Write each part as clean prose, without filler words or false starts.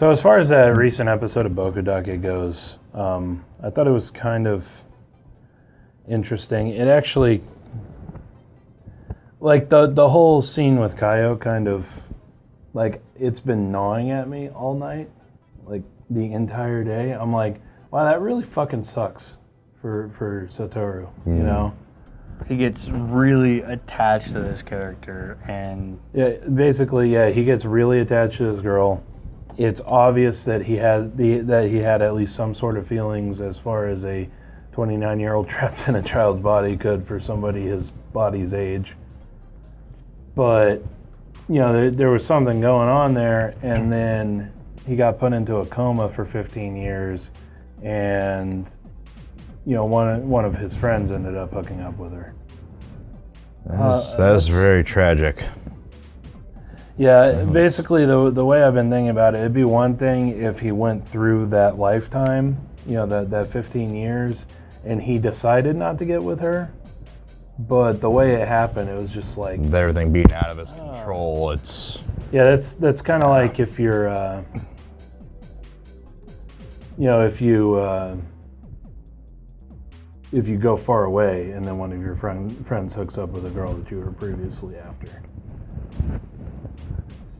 So as far as that recent episode of Boku Dake goes, I thought it was kind of interesting. It actually, like the whole scene with Kaio kind of, like, it's been gnawing at me all night, like the entire day. I'm like, wow, that really fucking sucks for Satoru, you know? He gets really attached to this character, and Yeah, basically, yeah, he gets really attached to this girl. It's obvious that he had at least some sort of feelings as far as a 29-year-old trapped in a child's body could for somebody his body's age. But you know, there was something going on there, and then he got put into a coma for 15 years, and you know, one of his friends ended up hooking up with her. That's very tragic. Yeah, basically the way I've been thinking about it, it'd be one thing if he went through that lifetime, you know, that 15 years, and he decided not to get with her. But the way it happened, it was just like With everything being out of his control, it's... Yeah, that's kind of like if you're, you know, if you go far away and then one of your friends hooks up with a girl that you were previously after.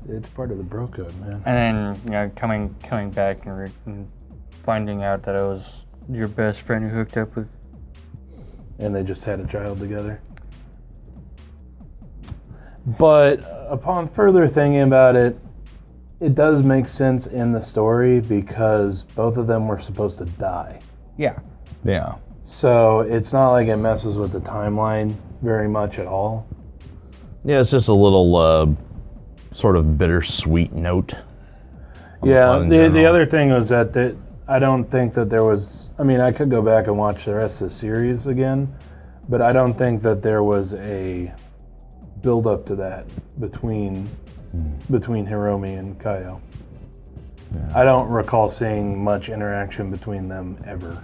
It's part of the bro code, man. and then you know coming back and finding out that it was your best friend who hooked up with. And they just had a child together. But upon further thinking about it, it does make sense in the story because both of them were supposed to die. Yeah. Yeah. So it's not like it messes with the timeline very much at all. Yeah, it's just a little sort of bittersweet note. Yeah, the other thing was that I don't think that there was, I mean, I could go back and watch the rest of the series again, but I don't think that there was a build up to that between Hiromi and Kaio. Yeah. I don't recall seeing much interaction between them ever.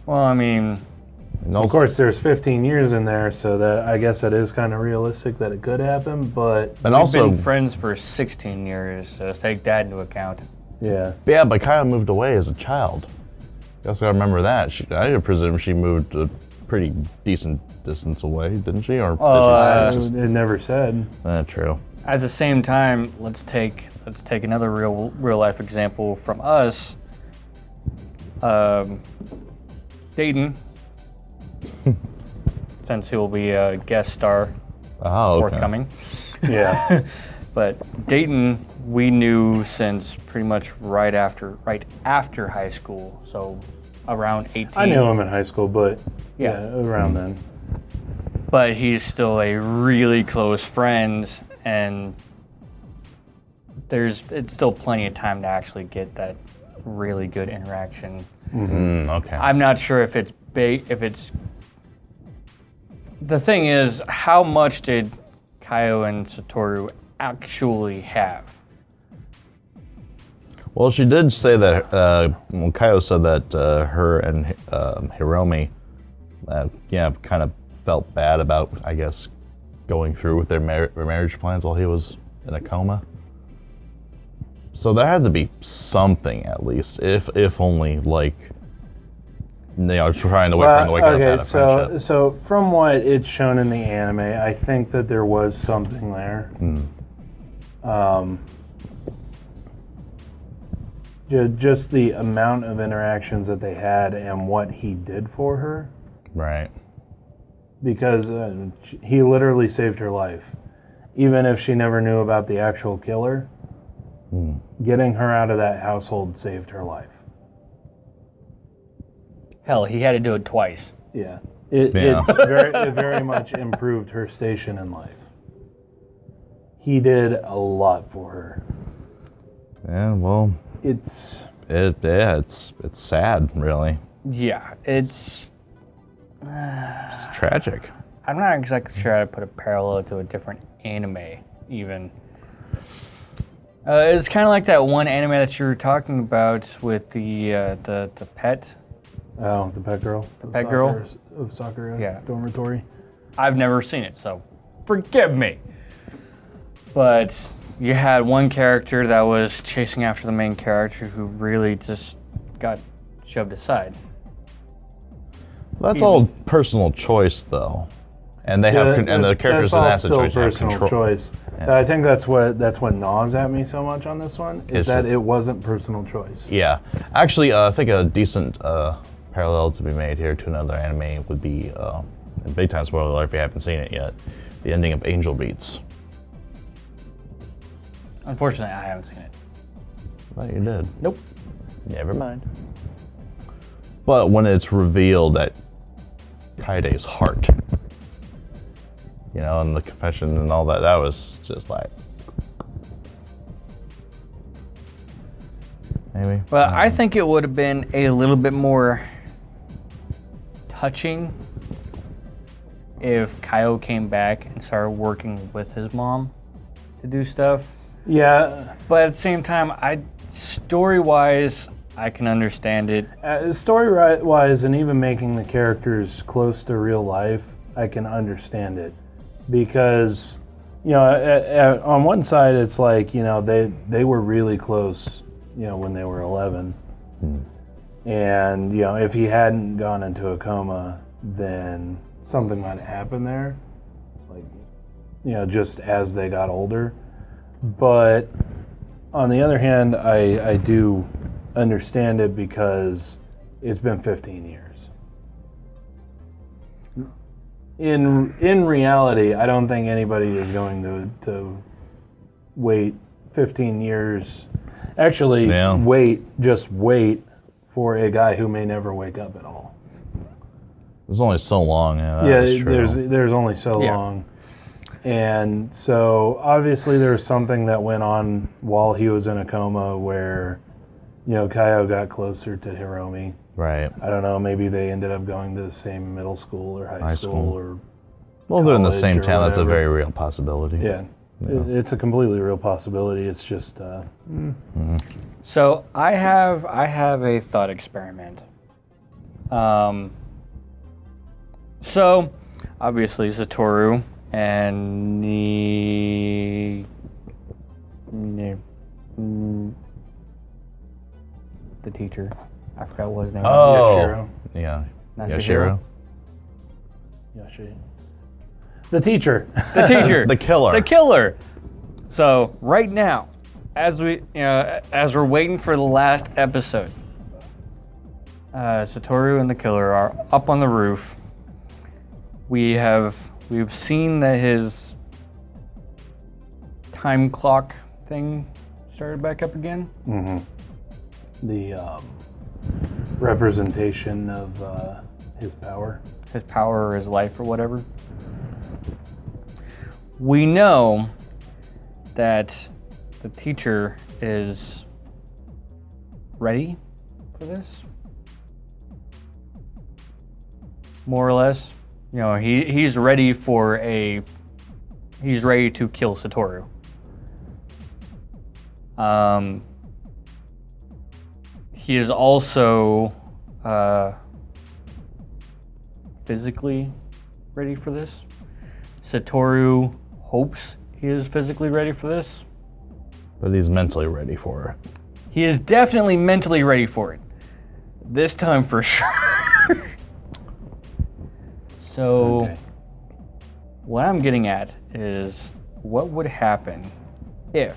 Well, I mean, of course, there's 15 years in there, so that I guess that is kind of realistic that it could happen. But we've been friends for 16 years, so take that into account. Yeah. Yeah, but Kaio moved away as a child. You also gotta remember that. I presume she moved a pretty decent distance away, didn't she? Or it never said. True. At the same time, let's take another real life example from us. Dayton, since he will be a guest star forthcoming. Yeah. But Dayton, we knew since pretty much right after high school, so around 18. I knew him in high school, but yeah, around then. But he's still a really close friend, and it's still plenty of time to actually get that really good interaction. Okay. I'm not sure if it's big. The thing is, how much did Kaio and Satoru actually have? Well, she did say that, Kaio said that her and Hiromi, kind of felt bad about, I guess, going through with their marriage plans while he was in a coma. So there had to be something, at least, if only, like, you know, trying to wait for him to wake up out of friendship. So from what it's shown in the anime, I think that there was something there. Just the amount of interactions that they had and what he did for her. Right. Because he literally saved her life. Even if she never knew about the actual killer, getting her out of that household saved her life. Hell, he had to do it twice. Yeah. It very much improved her station in life. He did a lot for her. Yeah, well, it's sad, really. Yeah, it's tragic. I'm not exactly sure how to put a parallel to a different anime, even. It's kind of like that one anime that you were talking about with the pet. Oh, the pet girl. The pet girl of Sakura Dormitory. I've never seen it, so forgive me. But you had one character that was chasing after the main character who really just got shoved aside. That's all personal choice, though, and they have and the characters in that situation have personal control. choice. Yeah. I think that's what gnaws at me so much on this one is that it wasn't personal choice. Yeah, actually, I think a decent parallel to be made here to another anime would be, big time spoiler alert if you haven't seen it yet, the ending of Angel Beats. Unfortunately, I haven't seen it. I thought you did. Nope. Never mind. But when it's revealed that Kaide's heart, you know, and the confession and all that, that was just like... Maybe. Well, I think it would have been a little bit more touching if Kaio came back and started working with his mom to do stuff. Yeah. But at the same time, story-wise, I can understand it. Story-wise, and even making the characters close to real life, I can understand it. Because, you know, on one side, it's like, you know, they were really close, you know, when they were 11. And, you know, if he hadn't gone into a coma, then something might have happened there. Like, you know, just as they got older. But on the other hand, I do understand it because it's been 15 years. In reality, I don't think anybody is going to wait 15 years. Actually, just wait for a guy who may never wake up at all. There's only so long. Yeah, there's only so long. And so obviously there was something that went on while he was in a coma where, you know, Kaio got closer to Hiromi. Right. I don't know, maybe they ended up going to the same middle school or high school or well, they're in the same college or town. That's a whatever. very real possibility. Yeah. It's a completely real possibility. It's just So I have a thought experiment. So obviously Satoru and the teacher, I forgot what his name was. Yashiro. Yeah. Not Yashiro. Yashiro. The teacher. The teacher. The killer. The killer. So right now, as we're waiting for the last episode, Satoru and the killer are up on the roof. We've seen that his time clock thing started back up again. Mm-hmm. The representation of his power. His power or his life or whatever. We know that the teacher is ready for this. More or less. You know, he's ready to kill Satoru. He is also physically ready for this. Satoru hopes he is physically ready for this. But he's mentally ready for it. He is definitely mentally ready for it. This time for sure. So, what I'm getting at is what would happen if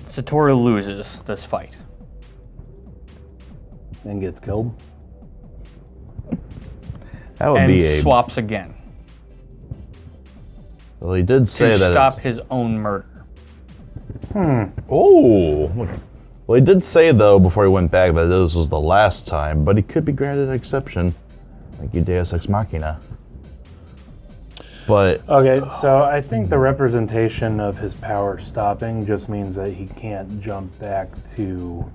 Satoru loses this fight And gets killed. That would and be swaps again Well, he did say to that. stop his own murder. Oh. Well, he did say though before he went back that this was the last time, but he could be granted an exception, like you Deus Ex Machina. But Okay, so I think the representation of his power stopping just means that he can't jump back to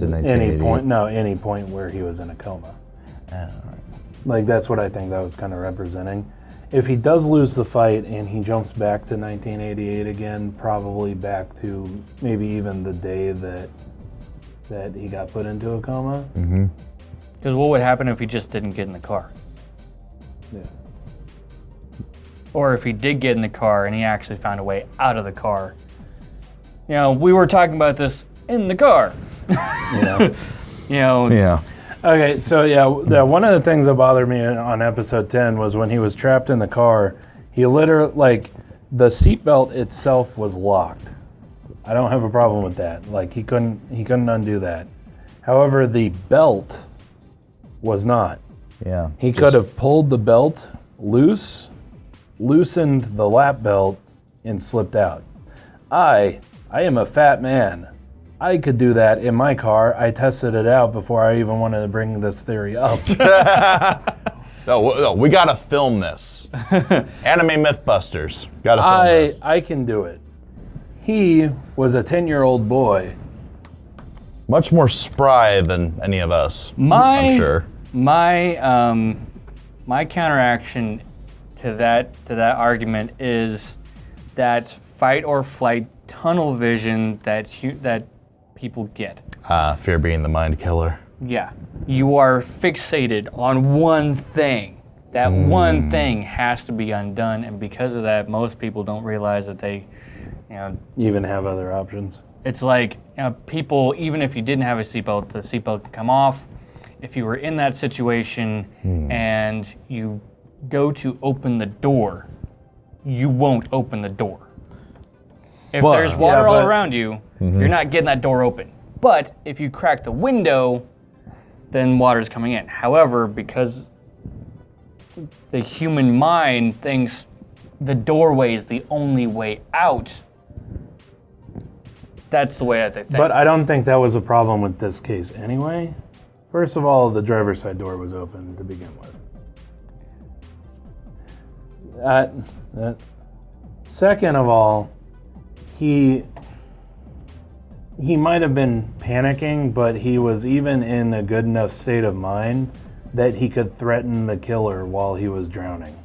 any point. No, any point where he was in a coma. Like that's what I think that was kind of representing. If he does lose the fight and he jumps back to 1988 again, probably back to maybe even the day that he got put into a coma. Because what would happen if he just didn't get in the car? Yeah. or if he did get in the car and he actually found a way out of the car. You know, we were talking about this in the car. Yeah. You know. Yeah. Okay, so one of the things that bothered me on episode 10 was when he was trapped in the car, he literally, like, the seatbelt itself was locked. I don't have a problem with that. Like, he couldn't undo that. However, the belt was not. Yeah. He could have pulled the belt loose, loosened the lap belt, and slipped out. I am a fat man. I could do that in my car. I tested it out before I even wanted to bring this theory up. No, we gotta film this. Anime Mythbusters. Gotta film this. I can do it. He was a 10-year-old boy. Much more spry than any of us. I'm sure. My counteraction to that argument is that fight or flight tunnel vision that people get. Fear being the mind killer. Yeah, you are fixated on one thing. That one thing has to be undone, and because of that, most people don't realize that they, you know, Even have other options. it's like, you know, people, even if you didn't have a seatbelt, the seatbelt can come off. If you were in that situation and you go to open the door, you won't open the door. If Well, there's water all but- around you, you're not getting that door open. But if you crack the window, then water's coming in. However, because the human mind thinks the doorway is the only way out, that's the way that they think. But I don't think that was a problem with this case anyway. First of all, the driver's side door was open to begin with. Second of all, he might have been panicking, but he was even in a good enough state of mind that he could threaten the killer while he was drowning.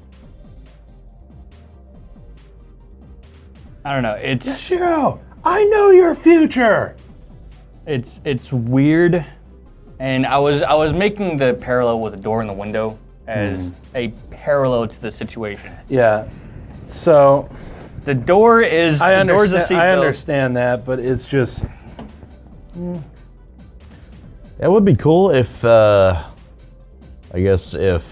I don't know. It's Shiro, I know your future. it's weird, and I was making the parallel with the door and the window as a parallel to the situation. Yeah. So The door is I the door's a understand. I seatbelt. understand that, but it's just It would be cool if, I guess, if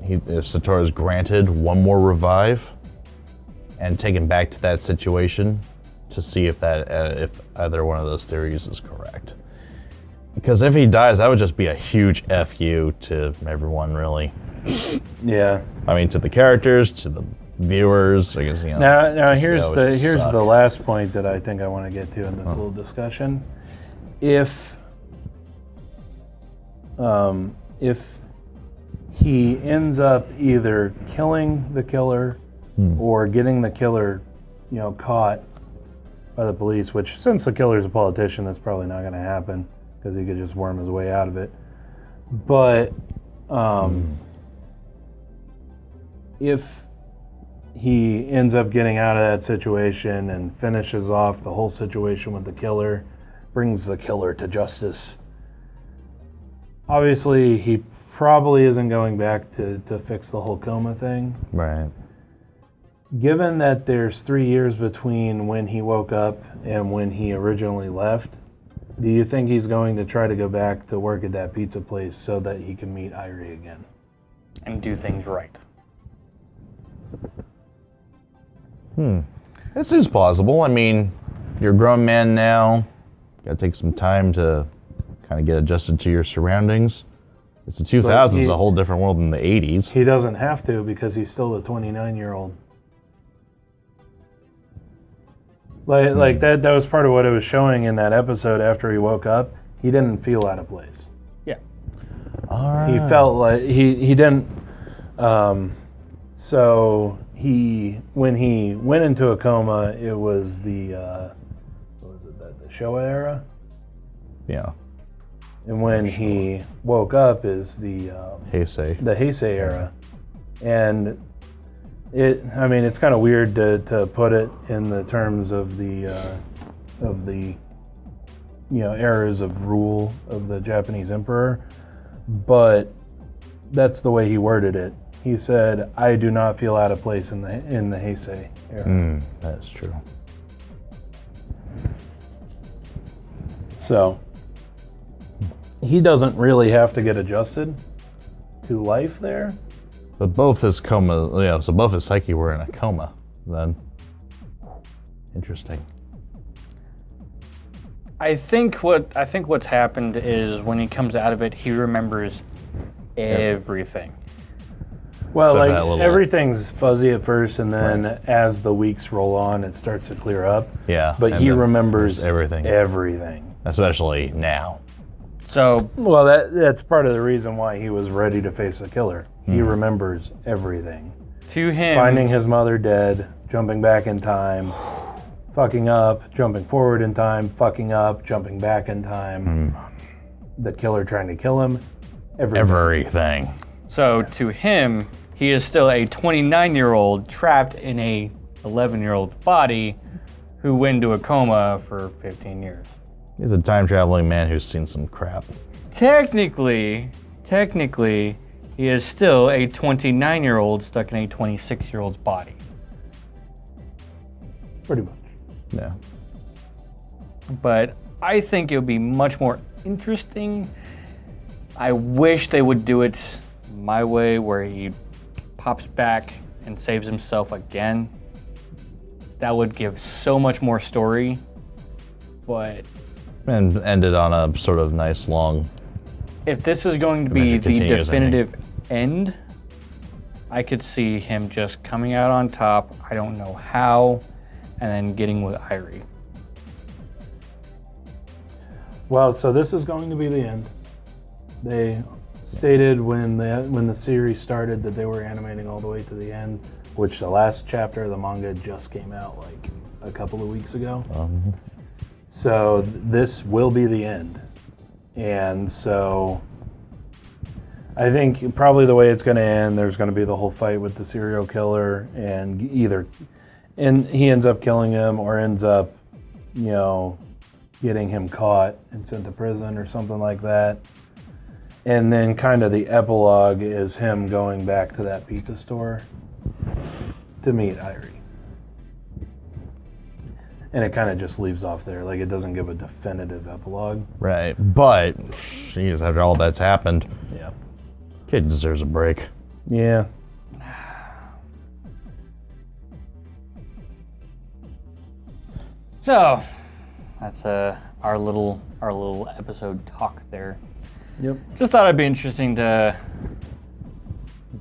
Satoru's granted one more revive and taken back to that situation to see if if either one of those theories is correct. Because if he dies, that would just be a huge FU to everyone, really. yeah. I mean, to the characters, to the viewers. I guess Now just- here's that would the just here's suck. the last point that I think I want to get to in this little discussion. If he ends up either killing the killer or getting the killer, caught by the police, which since the killer's a politician, that's probably not going to happen because he could just worm his way out of it. But if he ends up getting out of that situation and finishes off the whole situation with the killer, brings the killer to justice, obviously he probably isn't going back to fix the whole coma thing. Right. Given that there's 3 years between when he woke up and when he originally left, do you think he's going to try to go back to work at that pizza place so that he can meet Irie again? and do things right. It seems plausible. I mean, you're a grown man now. Got to take some time to kind of get adjusted to your surroundings. It's the 2000s, he- a whole different world than the 80s. He doesn't have to because he's still a 29-year-old. Like that was part of what it was showing in that episode after he woke up. He didn't feel out of place. Yeah. All right. He felt like he didn't. So when he went into a coma, it was the what was it, the Showa era, Yeah. and when he woke up is the Heisei. Heisei era, and it's kind of weird to put it in the terms of the eras of rule of the Japanese emperor, but that's the way he worded it. he said, "I do not feel out of place in the Heisei era." That's true. So he doesn't really have to get adjusted to life there. But both his coma, so both his psyche were in a coma then. Interesting. I think what's happened is when he comes out of it, he remembers everything. Well, So like that little- everything's fuzzy at first, and then as the weeks roll on, it starts to clear up. Yeah. But and he then remembers everything. Everything. Especially now. So Well, that's part of the reason why he was ready to face the killer. He remembers everything. to him, Finding his mother dead, jumping back in time, fucking up, jumping forward in time, fucking up, jumping back in time. The killer trying to kill him. Everything. So to him, he is still a 29-year-old trapped in a 11-year-old body who went into a coma for 15 years. He's a time-traveling man who's seen some crap. Technically, he is still a 29-year-old stuck in a 26-year-old's body. Pretty much. Yeah. But I think it would be much more interesting. I wish they would do it my way, where he pops back and saves himself again. That would give so much more story. But And ended on a sort of nice long. if this is going to be Adventure the continues, I think. definitive end, I could see him just coming out on top, I don't know how, and then getting with Irie. Well, so this is going to be the end. They stated when the series started that they were animating all the way to the end, which the last chapter of the manga just came out like a couple of weeks ago. So this will be the end. And so I think probably the way it's going to end, there's going to be the whole fight with the serial killer, and he ends up killing him or ends up, getting him caught and sent to prison or something like that. And then kind of the epilogue is him going back to that pizza store to meet Irie. And it kind of just leaves off there. Like, it doesn't give a definitive epilogue. Right. But, geez, after all that's happened, Yeah. kid deserves a break. Yeah. So that's our little episode talk there. Yep. Just thought it'd be interesting to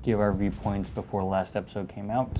give our viewpoints before the last episode came out.